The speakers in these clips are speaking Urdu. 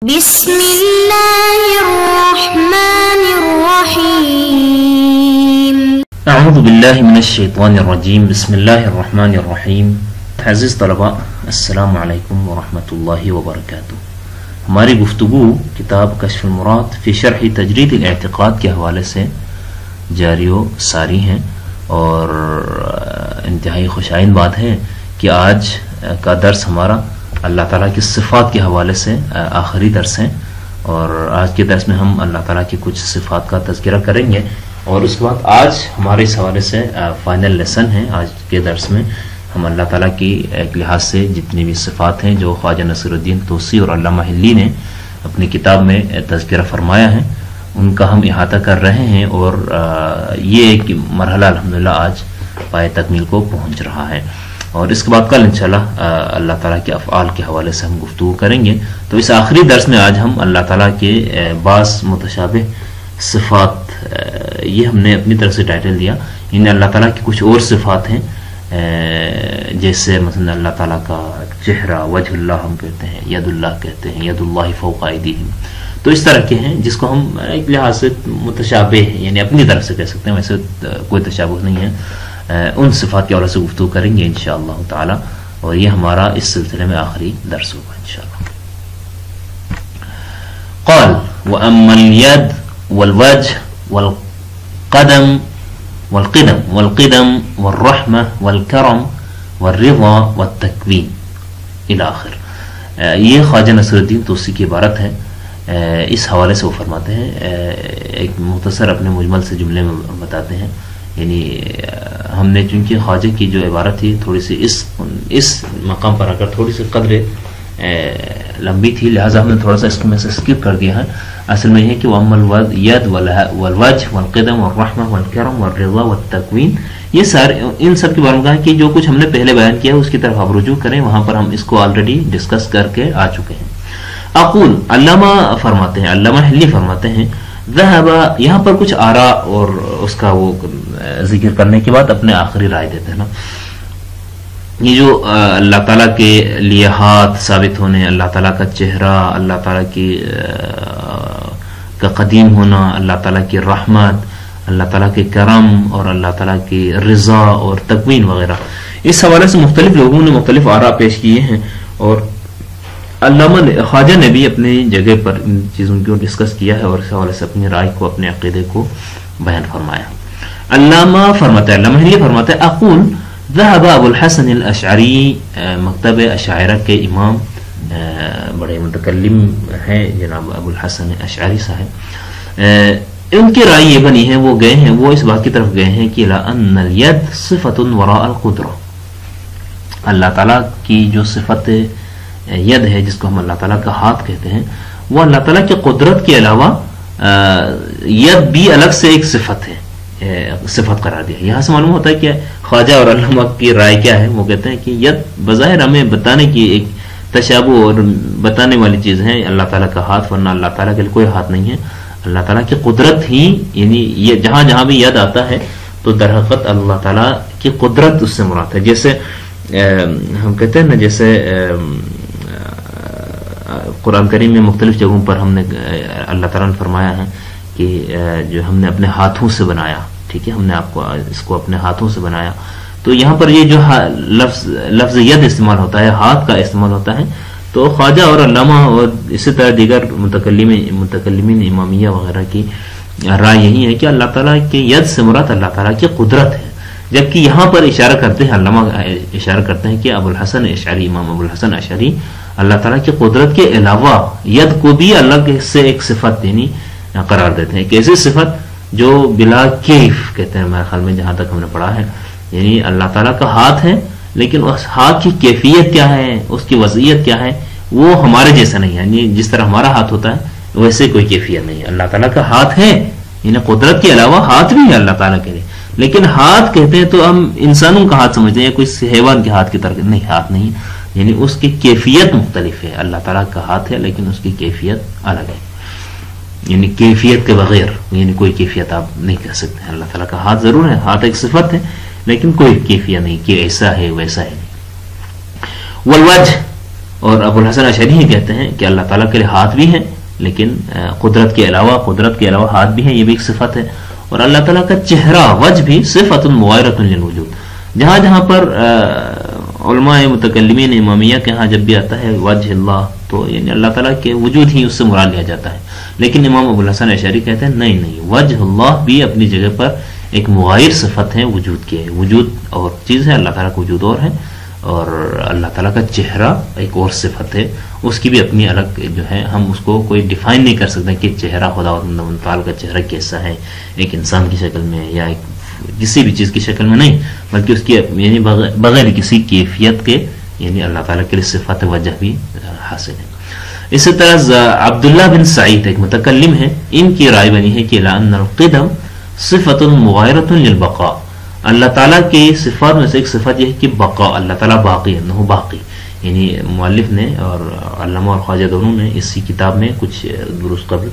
بسم الله الرحمن الرحيم. اعوذ باللہ من الشیطان الرجیم. بسم اللہ الرحمن الرحیم. عزیز طلباء، السلام علیکم ورحمۃ اللہ وبرکاتہ. ہماری گفتگو کتاب کشف المراد فی شرح تجرید الاعتقاد کے حوالے سے جاری و ساری ہیں، اور انتہائی خوشائن بات ہے کہ آج کا درس ہمارا اللہ تعالیٰ کی صفات کے حوالے سے آخری درس ہے، اور آج کے درس میں ہم اللہ تعالیٰ کی کچھ صفات کا تذکرہ کریں گے، اور اس کے بعد آج ہمارے اس حوالے سے فائنل لیسن ہے. آج کے درس میں ہم اللہ تعالیٰ کی ایک لحاظ سے جتنی بھی صفات ہیں جو خواجہ نصیر الدین توسی اور علامہ حلی نے اپنی کتاب میں تذکرہ فرمایا ہے، ان کا ہم احاطہ کر رہے ہیں، اور یہ ایک مرحلہ الحمدللہ آج پائے تکمیل کو پہنچ رہا ہے. اور اس کے بعد کل انشاءاللہ اللہ تعالیٰ کے افعال کے حوالے سے ہم گفتگو کریں گے. تو اس آخری درس میں آج ہم اللہ تعالیٰ کے بعض متشابہ صفات، یہ ہم نے اپنی طرف سے ٹائٹل دیا، ان اللہ تعالیٰ کی کچھ اور صفات ہیں، جیسے مثلا اللہ تعالیٰ کا چہرہ، وجہ اللہ ہم کہتے ہیں، ید اللہ کہتے ہیں، ید اللہ فوق ایدیہم. تو اس طرح کے ہیں جس کو ہم ایک لحاظ سے متشابہ یعنی اپنی طرف سے کہہ سکتے ہیں، ویسے کوئی تشابہ نہیں ہے. ان صفات کے حوالے سے گفتگو کریں گے انشاءاللہ تعالی، اور یہ ہمارا اس سلسلے میں آخری درس ہوگا انشاءاللہ. قال واما اليد والوجه والقدم والرحمة والكرم والرضا والتكوين الى آخر. یہ خواجہ نصیر الدین توسی کی عبارت ہے. اس حوالے سے وہ فرماتے ہیں، ایک مختصر اپنے مجمل سے جملے میں بتاتے ہیں. یعنی ہم نے چونکہ خواجہ کی جو عبارت تھی تھوڑی سی اس مقام پر آ کر تھوڑی سی قدر لمبی تھی، لہٰذا ہم نے تھوڑا سا اس میں سے اسکپ کر دیا ہے. اصل میں یہ ہے کہ وَأَمَّا الْيَدْ وَالْوَجْهُ وَالْقِدَمُ وَالرَّحْمَةُ وَالْكَرَمُ وَالرِّضَا وَالتَّكْوِينُ، یہ سارے ان سب کے بارے میں کہا کہ جو کچھ ہم نے پہلے بیان کیا ہے اس کی طرف آپ رجوع کریں، وہاں پر ہم اس کو آلریڈی ڈسکس کر کے آ چکے ہیں. اقول، علامہ فرماتے ہیں، علامہ حلی فرماتے ہیں، ذهب، یہاں پر کچھ آراء اور اس کا وہ ذکر کرنے کے بعد اپنے آخری رائے دیتے ہیں نا. یہ جو اللہ تعالیٰ کے لیے ہاتھ ثابت ہونے، اللہ تعالیٰ کا چہرہ، اللہ تعالیٰ کی کا قدیم ہونا، اللہ تعالیٰ کی رحمت، اللہ تعالیٰ کے کرم، اور اللہ تعالیٰ کی رضا اور تکوین وغیرہ، اس حوالے سے مختلف لوگوں نے مختلف آراء پیش کیے ہیں، اور علامہ خواجہ نے بھی اپنی جگہ پر ان چیزوں کو ڈسکس کیا ہے، اور اس حوالے سے اپنی رائے کو، اپنے عقیدے کو بیان فرمایا. علامہ فرماتے ہیں، علامہ حلی فرماتے ہیں، اقول ذهب ابو الحسن الاشعری، مکتب اشاعرہ کے امام، بڑے متکلم ہیں جناب ابو الحسن اشعری صاحب، ان کی رائے یہ بنی ہے، وہ گئے ہیں، وہ اس بات کی طرف گئے ہیں کہ لا ان الید صفت وراء القدرہ، اللہ تعالیٰ کی جو صفت ید ہے جس کو ہم اللہ تعالیٰ کا ہاتھ کہتے ہیں، وہ اللہ تعالیٰ کی قدرت کے علاوہ ید بھی الگ سے ایک صفت ہے، صفت قرار دیا. یہاں سے معلوم ہوتا ہے کہ خواجہ اور علامہ کی رائے کیا ہے. وہ کہتے ہیں کہ ید بظاہر ہمیں بتانے کی ایک تشابہ اور بتانے والی چیز ہے اللہ تعالیٰ کا ہاتھ، ورنہ اللہ تعالیٰ کے لیے کوئی ہاتھ نہیں ہے. اللہ تعالیٰ کی قدرت ہی، یعنی یہ جہاں جہاں بھی ید آتا ہے تو در حقیقت اللہ تعالیٰ کی قدرت اس سے مراد ہے. جیسے ہم کہتے ہیں نا، جیسے قرآن کریم میں مختلف جگہوں پر ہم نے اللہ تعالیٰ نے فرمایا ہے کہ جو ہم نے اپنے ہاتھوں سے بنایا، ٹھیک ہے، ہم نے آپ کو اس کو اپنے ہاتھوں سے بنایا. تو یہاں پر یہ جو لفظ ید استعمال ہوتا ہے، ہاتھ کا استعمال ہوتا ہے، تو خواجہ اور علامہ اور اسی طرح دیگر متکلمین امامیہ وغیرہ کی رائے یہی ہے کہ اللہ تعالیٰ کی ید سے مراد اللہ تعالیٰ کی قدرت ہے. جبکہ یہاں پر اشارہ کرتے ہیں، علامہ اشارہ کرتے ہیں کہ ابو الحسن اشعری، امام ابو الحسن اشعری اللہ تعالیٰ کی قدرت کے علاوہ ید کو بھی اللہ سے ایک صفت یعنی قرار دیتے ہیں، ایک ایسی صفت جو بلا کیف کہتے ہیں، میرے خیال میں جہاں تک ہم نے پڑھا ہے، یعنی اللہ تعالیٰ کا ہاتھ ہے لیکن اس ہاتھ کی کیفیت کیا ہے، اس کی وضعیت کیا ہے، وہ ہمارے جیسا نہیں ہے. یعنی جس طرح ہمارا ہاتھ ہوتا ہے ویسے کوئی کیفیت نہیں ہے. اللہ تعالیٰ کا ہاتھ ہے، یعنی قدرت کے علاوہ ہاتھ بھی ہے اللہ تعالیٰ کے لیے، لیکن ہاتھ کہتے ہیں تو ہم انسانوں کا ہاتھ سمجھتے ہیں، کوئی حیوان کے ہاتھ کی طرح نہیں، ہاتھ نہیں، یعنی اس کی کیفیت مختلف ہے. اللہ تعالیٰ کا ہاتھ ہے لیکن اس کی کیفیت الگ ہے، یعنی کیفیت کے بغیر یعنی کوئی کیفیت آپ نہیں کہہ سکتے. اللہ تعالیٰ کا ہاتھ ضرور ہے، ہاتھ ایک صفت ہے لیکن کوئی کیفیت نہیں کہ ایسا ہے ویسا ہے. والوجہ، اور ابو الحسن اشعری ہی کہتے ہیں کہ اللہ تعالیٰ کے لیے ہاتھ بھی ہیں لیکن قدرت کے علاوہ ہاتھ بھی ہیں، یہ بھی ایک صفت ہے. اور اللہ تعالیٰ کا چہرہ وجہ بھی صفت مغایرۃ للوجود. جہاں جہاں پر علماء متکلمین امامیہ کے ہاں جب بھی آتا ہے وجہ اللہ تو یعنی اللہ تعالیٰ کے وجود ہی اس سے مراد لیا جاتا ہے، لیکن امام ابو الحسن اشعری کہتے ہیں نہیں، وجہ اللہ بھی اپنی جگہ پر ایک مغایر صفت ہے وجود کے. وجود اور چیز ہے، اللہ تعالیٰ کا وجود اور ہے، اور اللہ تعالیٰ کا چہرہ ایک اور صفت ہے، اس کی بھی اپنی الگ جو ہے، ہم اس کو کوئی ڈیفائن نہیں کر سکتے کہ چہرہ خدا تعالیٰ کا چہرہ کیسا ہے، ایک انسان کی شکل میں یا ایک کسی بھی چیز کی شکل میں نہیں، بلکہ اس کی یعنی بغیر کسی کیفیت کے یعنی اللہ تعالیٰ کے لیے صفت وجہ بھی حاصل ہے. اسی طرح عبداللہ بن سعید ایک متکلم ہے، ان کی رائے بنی ہے کہ لأن القدم صفت مغایرۃ للبقاء، اللہ تعالیٰ کی صفات میں سے ایک صفت یہ ہے کہ بقاء، اللہ تعالیٰ باقی ہے، انہ باقی. یعنی مؤلف نے اور علامہ اور خواجہ دونوں نے اسی کتاب میں کچھ درست قبل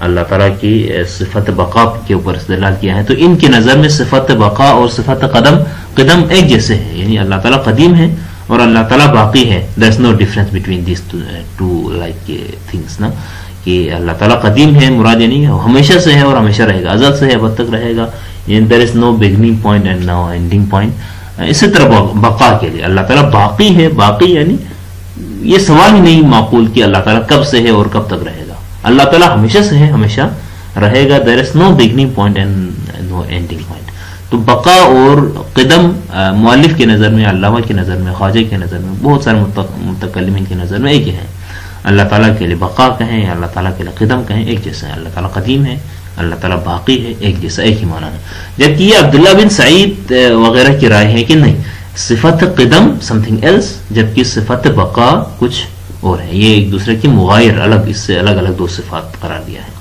اللہ تعالیٰ کی صفت بقا کے اوپر استدلال کیا ہے. تو ان کی نظر میں صفت بقا اور صفت قدم ایک جیسے ہیں، یعنی اللہ تعالیٰ قدیم ہے اور اللہ تعالیٰ باقی ہے. there is no difference between these two like things نا، کہ اللہ تعالیٰ قدیم ہے مراد یعنی ہمیشہ سے ہے اور ہمیشہ رہے گا، ازل سے ہے اب تک رہے گا، یعنی there is no beginning point and no ending point. اسی طرح بقا کے لیے اللہ تعالیٰ باقی ہے، باقی یعنی یہ سوال ہی نہیں معقول کہ اللہ تعالیٰ کب سے ہے اور کب تک رہے گا. اللہ تعالیٰ ہمیشہ سے ہے، ہمیشہ رہے گا. there is no beginning point and no ending point. تو بقا اور قدم مؤلف کی نظر میں، علامہ کی نظر میں، خواجہ کی نظر میں، بہت سارے متکلمین کی نظر میں ایک ہی ہے. اللہ تعالیٰ کے لیے بقا کہیں، اللہ تعالیٰ کے لیے قدم کہیں، ایک جیسا ہے. اللہ تعالیٰ قدیم ہے، اللہ تعالیٰ باقی ہے، ایک جیسا، ایک ہی معنی ہے. جبکہ یہ عبداللہ بن سعید وغیرہ کی رائے ہے کہ نہیں، صفت قدم سم تھنگ ایلس، جبکہ صفت بقا کچھ اور ہے. یہ ایک دوسرے کی مغایر، الگ، اس سے الگ الگ دو صفات قرار دیا ہے.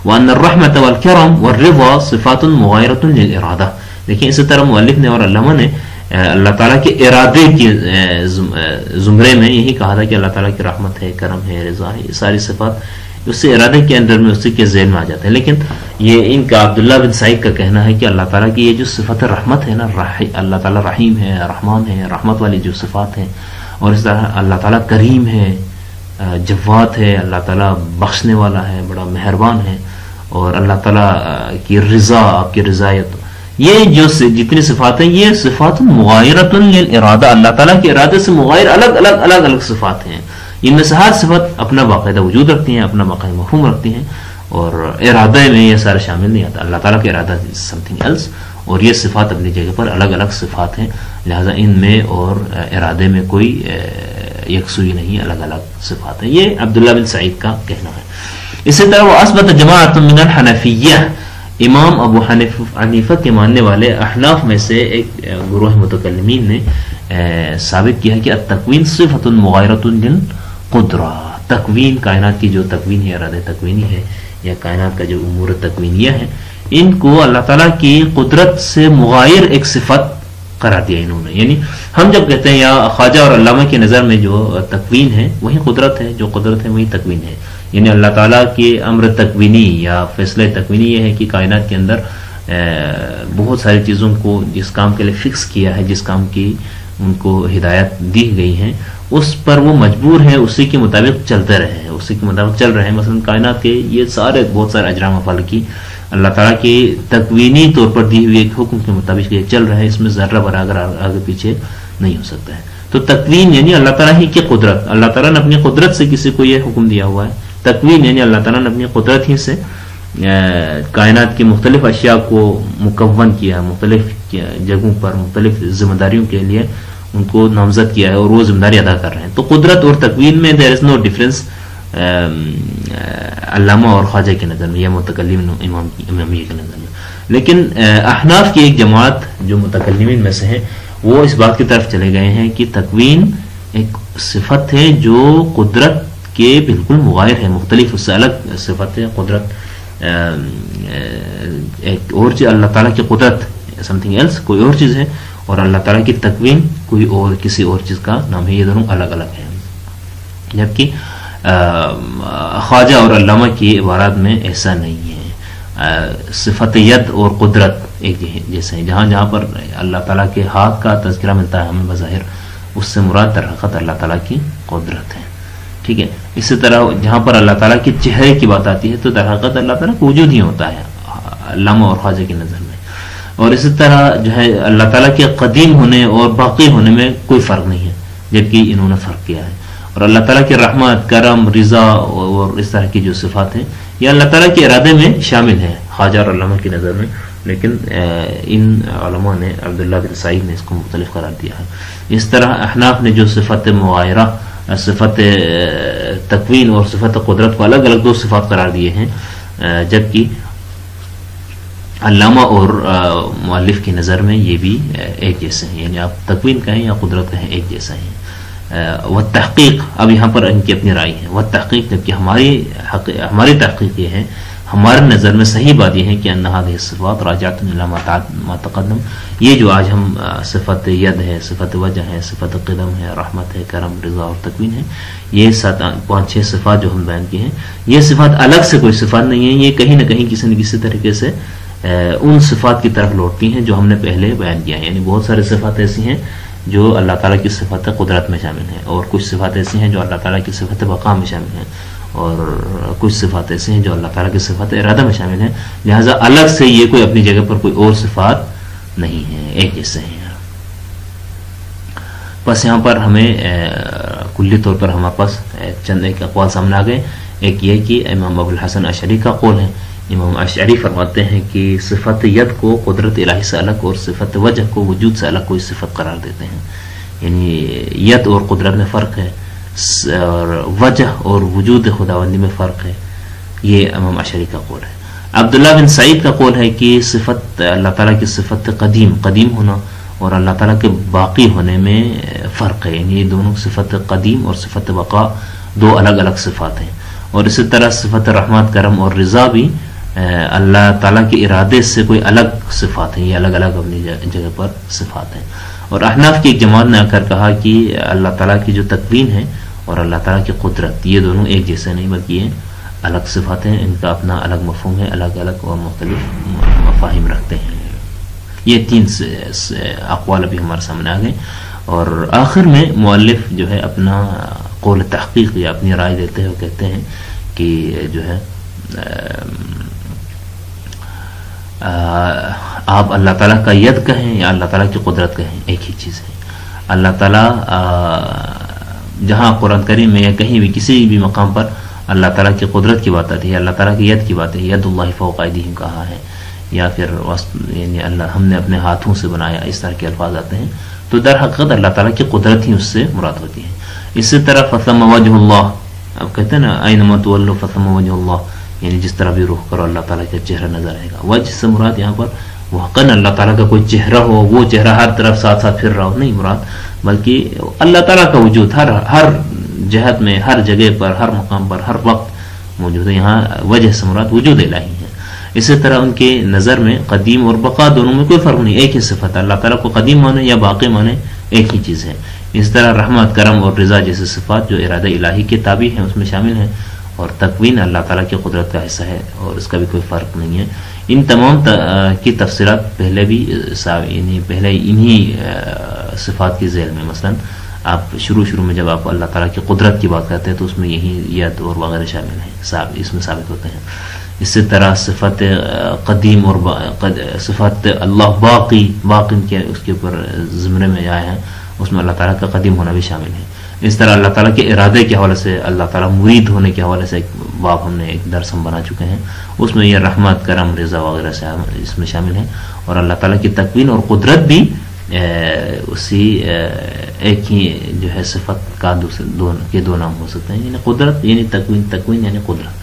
وَأَنَّ الرَّحْمَةَ وَالْكَرَمَ وَالرِّضَى صِفَاتٌ مُغَایرَةٌ لِلْإِرَادَةِ. دیکھیں اسی طرح مؤلف نے اور علامہ نے اللہ تعالیٰ کے ارادے کے زمرے میں یہی کہا تھا کہ اللہ تعالیٰ کی رحمت ہے، کرم ہے، رضا ہے، یہ ساری صفات اس سے ارادے کے اندر میں اسی کے ذہن میں آ جاتے ہیں. لیکن یہ ان کا عبداللہ بن سعید کا کہنا ہے کہ اللہ تعالیٰ کی یہ جو صفت رحمت ہے نا، اللہ تعالیٰ رحیم ہے، رحمان ہے، رحمت والی جو صفات ہیں، اور اس طرح اللہ تعالیٰ کریم ہے، جواد ہے، اللہ تعالیٰ بخشنے والا ہے، بڑا مہربان ہے، اور اللہ تعالیٰ کی رضا، آپ کی رضایت، یہ جو جتنی صفات ہیں یہ صفات مغایرۃ للارادہ، اللہ تعالیٰ کے ارادے سے مغایر الگ صفات ہیں. ان میں سے ہر صفت اپنا باقاعدہ وجود رکھتی ہیں، اپنا باقاعدہ مفہوم رکھتی ہیں، اور ارادہ میں یہ سارا شامل نہیں آتا. اللہ تعالیٰ کا ارادہ سم تھنگ ایلس، اور یہ صفات اپنی جگہ پر الگ صفات ہیں، لہذا ان میں اور ارادے میں کوئی یکسوئی نہیں، الگ صفات ہیں. یہ عبداللہ بن سعید کا کہنا ہے. اسی طرح وہ اثبت جماعت من الحنفیہ، امام ابو حنیفہ کے ماننے والے احناف میں سے ایک گروہ متکلمین نے ثابت کیا کہ التکوین صفت مغایرۃ للقدرہ، تکوین، کائنات کی جو تکوین ہے، ارادہ تکوینی ہے، یا کائنات کا جو امور تکوینیہ ہے، ان کو اللہ تعالیٰ کی قدرت سے مغایر ایک صفت قرار دیا انہوں نے. یعنی ہم جب کہتے ہیں یا خواجہ اور علامہ کی نظر میں جو تکوین ہے وہی قدرت ہے، جو قدرت ہے وہی تکوین ہے. یعنی اللہ تعالیٰ کے امر تکوینی یا فیصلہ تکوینی یہ ہے کہ کائنات کے اندر بہت ساری چیزوں کو جس کام کے لیے فکس کیا ہے، جس کام کی ان کو ہدایت دی گئی ہیں، اس پر وہ مجبور ہیں اسی کے مطابق چلتے رہے ہیں، اسی کے مطابق چل رہے ہیں. مثلا کائنات کے یہ سارے بہت سارے اجرام افعال کی اللہ تعالیٰ کی تکوینی طور پر دی ہوئی ایک حکم کے مطابق یہ چل رہا ہے، اس میں ذرہ برابر آگے پیچھے نہیں ہو سکتا ہے. تو تکوین یعنی اللہ تعالیٰ ہی کی قدرت، اللہ تعالیٰ نے اپنی قدرت سے کسی کو یہ حکم دیا ہوا ہے. تکوین یعنی اللہ تعالیٰ نے اپنی قدرت ہی سے کائنات کی مختلف اشیاء کو مکون کیا، مختلف جگہوں پر مختلف ذمہ داریوں کے لیے ان کو نامزد کیا ہے اور وہ ذمہ داری ادا کر رہے ہیں. تو قدرت اور تکوین میں دیر از نو ڈفرینس علامہ اور خواجہ کی نظر میں یا متکلم امامیہ کی نظر میں. لیکن احناف کی ایک جماعت جو متکلمین میں سے ہے وہ اس بات کی طرف چلے گئے ہیں کہ تکوین ایک صفت ہے جو قدرت کے بالکل مغایر ہے، مختلف، اس سے الگ صفت ہے. قدرت ایک اور چیز، اللہ تعالیٰ کی قدرت سم تھنگ ایلس کوئی اور چیز ہے، اور اللہ تعالیٰ کی تکوین کوئی اور کسی اور چیز کا نام ہے. یہ دونوں الگ ہیں. جبکہ خواجہ اور علامہ کی عبارات میں ایسا نہیں ہے. صفت ید اور قدرت ایک جیسے ہیں. جہاں جہاں پر اللہ تعالیٰ کے ہاتھ کا تذکرہ ملتا ہے ہمیں بظاہر، اس سے مراد در حقیقت اللہ تعالیٰ کی قدرت ہے. ٹھیک ہے. اسی طرح جہاں پر اللہ تعالیٰ کے چہرے کی بات آتی ہے تو در حقیقت اللہ تعالیٰ کا وجود ہی ہوتا ہے علامہ اور خواجہ کی نظر میں. اور اسی طرح جو ہے اللہ تعالیٰ کے قدیم ہونے اور باقی ہونے میں کوئی فرق نہیں ہے، جبکہ انہوں نے فرق کیا ہے. اور اللہ تعالیٰ کی رحمت، کرم، رضا اور اس طرح کی جو صفات ہیں یہ اللہ تعالیٰ کے ارادے میں شامل ہیں خواجہ اور علامہ کی نظر میں، لیکن ان علماء نے عبداللہ بن سعید نے اس کو مختلف قرار دیا ہے. اس طرح احناف نے جو صفت مغایرہ، صفت تکوین اور صفت قدرت کو الگ الگ دو صفات قرار دیے ہیں، جبکہ علامہ اور مؤلف کی نظر میں یہ بھی ایک جیسے ہیں، یعنی آپ تکوین کہیں یا قدرت کہیں ایک جیسا ہیں. وہ تحقیق، اب یہاں پر ان کی اپنی رائے ہے. وہ تحقیق، جبکہ ہماری تحقیق یہ ہے، ہمارے نظر میں صحیح بات یہ ہے کہ انہا هذه الصفات راجعۃ الی ما تقدم. یہ جو آج ہم صفت ید ہے، صفت وجہ ہے، صفت قدم ہے، رحمت ہے، کرم، رضا اور تکوین ہے، یہ 5-6 صفات جو ہم بیان کی ہیں، یہ صفات الگ سے کوئی صفات نہیں ہیں. یہ کہیں نہ کہیں کسی نہ کسی طریقے سے ان صفات کی طرف لوٹتی ہیں جو ہم نے پہلے بیان کیا ہے. یعنی بہت سارے صفات ایسی ہیں جو اللہ تعالیٰ کی صفت قدرت میں شامل ہیں، اور کچھ صفات ایسی ہیں جو اللہ تعالیٰ کی صفت بقا میں شامل ہیں، اور کچھ صفات ایسی ہیں جو اللہ تعالیٰ کی صفت ارادہ میں شامل ہیں. لہٰذا الگ سے یہ کوئی اپنی جگہ پر کوئی اور صفات نہیں ہیں، ایک جیسے ہیں. بس یہاں پر ہمیں کلی طور پر ہمارے پاس چند ایک اقوال سامنے آ گئے. ایک یہ کہ امام ابو الحسن اشعری کا قول ہے. امام اشعری فرماتے ہیں کہ صفت ید کو قدرت الہی سے الگ اور صفت وجہ کو وجود سے الگ کوئی صفت قرار دیتے ہیں. یعنی ید اور قدرت میں فرق ہے، اور وجہ اور وجود خداوندی میں فرق ہے. یہ امام اشعری کا قول ہے. عبداللہ بن سعید کا قول ہے کہ صفت اللہ تعالیٰ کی صفت قدیم ہونا اور اللہ تعالیٰ کے باقی ہونے میں فرق ہے. یعنی یہ دونوں صفت قدیم اور صفت بقا دو الگ الگ صفات ہیں. اور اسی طرح صفت رحمت، کرم اور رضا بھی اللہ تعالیٰ کے ارادے سے کوئی الگ صفات ہیں، یہ الگ الگ اپنی جگہ پر صفات ہیں. اور احناف کی ایک جماعت نے آ کر کہا کہ اللہ تعالیٰ کی جو تکوین ہے اور اللہ تعالیٰ کی قدرت یہ دونوں ایک جیسے نہیں بلکہ یہ الگ صفات ہیں، ان کا اپنا الگ مفہوم ہے، الگ الگ اور مختلف مفاہیم رکھتے ہیں. یہ 3 اقوال ابھی ہمارے سامنے آ گئے. اور آخر میں مؤلف جو ہے اپنا قول تحقیق یا اپنی رائے دیتے ہیں، وہ کہتے ہیں کہ جو ہے آپ اللہ تعالیٰ کا ید کہیں یا اللہ تعالیٰ کی قدرت کہیں، ایک ہی چیز ہے. اللہ تعالیٰ جہاں قرآن کریم میں یا کہیں بھی کسی بھی مقام پر اللہ تعالیٰ کی قدرت کی بات آتی ہے، اللہ تعالیٰ کی ید کی بات ہے، ید اللہ فوق ایدیہم کہا ہے، یا پھر یعنی اللہ ہم نے اپنے ہاتھوں سے بنایا، اس طرح کے الفاظ آتے ہیں، تو در حقیقت اللہ تعالیٰ کی قدرت ہی اس سے مراد ہوتی ہے. اسی طرح فثم وجہ اللہ، اب کہتے ہیں نا اینما تولوا فثم وجہ اللہ، یعنی جس طرح بھی رخ کرو اللہ تعالیٰ کا چہرہ نظر آئے گا. وجہ سے مراد یہاں پر واقعاً اللہ تعالیٰ کا کوئی چہرہ ہو، وہ چہرہ ہر طرف ساتھ ساتھ پھر رہا ہو، نہیں مراد، بلکہ اللہ تعالیٰ کا وجود ہر جہت میں، ہر جگہ پر، ہر مقام پر، ہر وقت موجود ہے. یہاں وجہ سے مراد وجود الہی ہے. اسی طرح ان کے نظر میں قدیم اور بقا دونوں میں کوئی فرق نہیں، ایک ہی صفت. اللہ تعالیٰ کو قدیم مانے یا باقی مانے ایک ہی چیز ہے. اس طرح رحمت، کرم اور رضا جیسے صفات جو ارادہ الہی کے تابع ہیں اس میں شامل ہیں، اور تکوین اللہ تعالیٰ کی قدرت کا حصہ ہے اور اس کا بھی کوئی فرق نہیں ہے. ان تمام کی تفسیرات پہلے بھی پہلے انہی صفات کی ذیل میں، مثلا آپ شروع میں جب آپ اللہ تعالیٰ کی قدرت کی بات کرتے ہیں تو اس میں یہی ید اور وغیرہ شامل ہیں، اس میں ثابت ہوتے ہیں. اسی طرح صفت قدیم اور صفت اللہ باقی کے اس کے اوپر زمرے میں آئے ہیں، اس میں اللہ تعالیٰ کا قدیم ہونا بھی شامل ہے. اس طرح اللہ تعالیٰ کے ارادے کے حوالے سے، اللہ تعالیٰ مرید ہونے کے حوالے سے ایک باب ہم نے ایک درس ہم بنا چکے ہیں، اس میں یہ رحمت، کرم، رضا وغیرہ سے اس میں شامل ہیں. اور اللہ تعالیٰ کی تکوین اور قدرت بھی اسی ایک ہی جو ہے صفت کا دو نام ہو سکتے ہیں، یعنی قدرت یعنی تکوین یعنی قدرت.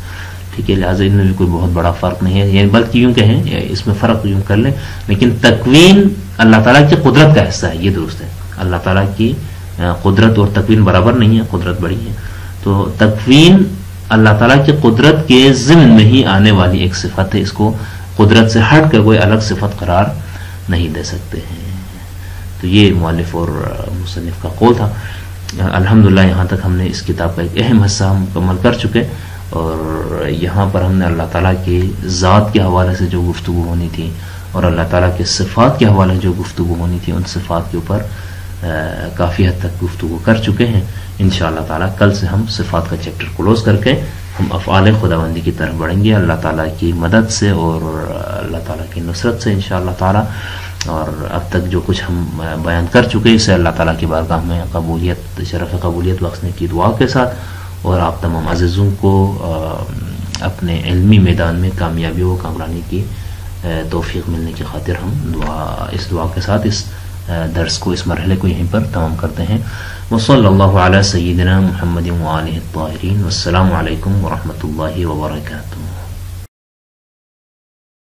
ٹھیک ہے، لہٰذا ان میں بھی کوئی بہت بڑا فرق نہیں ہے، یعنی بلکہ یوں کہیں اس میں فرق یوں کر لیں، لیکن تکوین اللہ تعالیٰ کی قدرت کا حصہ ہے، یہ درست ہے. اللہ تعالیٰ کی قدرت اور تکوین برابر نہیں ہے، قدرت بڑی ہے. تو تکوین اللہ تعالیٰ کی قدرت کے ضمن میں ہی آنے والی ایک صفت ہے، اس کو قدرت سے ہٹ کر کوئی الگ صفت قرار نہیں دے سکتے ہیں. تو یہ مؤلف اور مصنف کا قول تھا. الحمدللہ یہاں تک ہم نے اس کتاب کا ایک اہم حصہ ہم مکمل کر چکے، اور یہاں پر ہم نے اللہ تعالیٰ کی ذات کے حوالے سے جو گفتگو ہونی تھی اور اللہ تعالیٰ کے صفات کے حوالے سے جو گفتگو ہونی تھی، ان صفات کے اوپر کافی حد تک گفتگو کر چکے ہیں. انشاءاللہ تعالی کل سے ہم صفات کا چیپٹر کلوز کر کے ہم افعال خداوندی کی طرف بڑھیں گے اللہ تعالیٰ کی مدد سے اور اللہ تعالیٰ کی نصرت سے انشاءاللہ تعالی. اور اب تک جو کچھ ہم بیان کر چکے اسے اللہ تعالیٰ کی بارگاہ میں قبولیت شرف قبولیت بخشنے کی دعا کے ساتھ اور آپ تمام عزیزوں کو اپنے علمی میدان میں کامیابی و کامرانی کی توفیق ملنے کی خاطر ہم اس دعا کے ساتھ اس درس کو اس مرحلے کو یہیں پر تمام کرتے ہیں. وصلی اللہ علی سیدنا محمد وآلہ الطاہرین. والسلام علیکم ورحمۃ اللہ وبرکاتہ.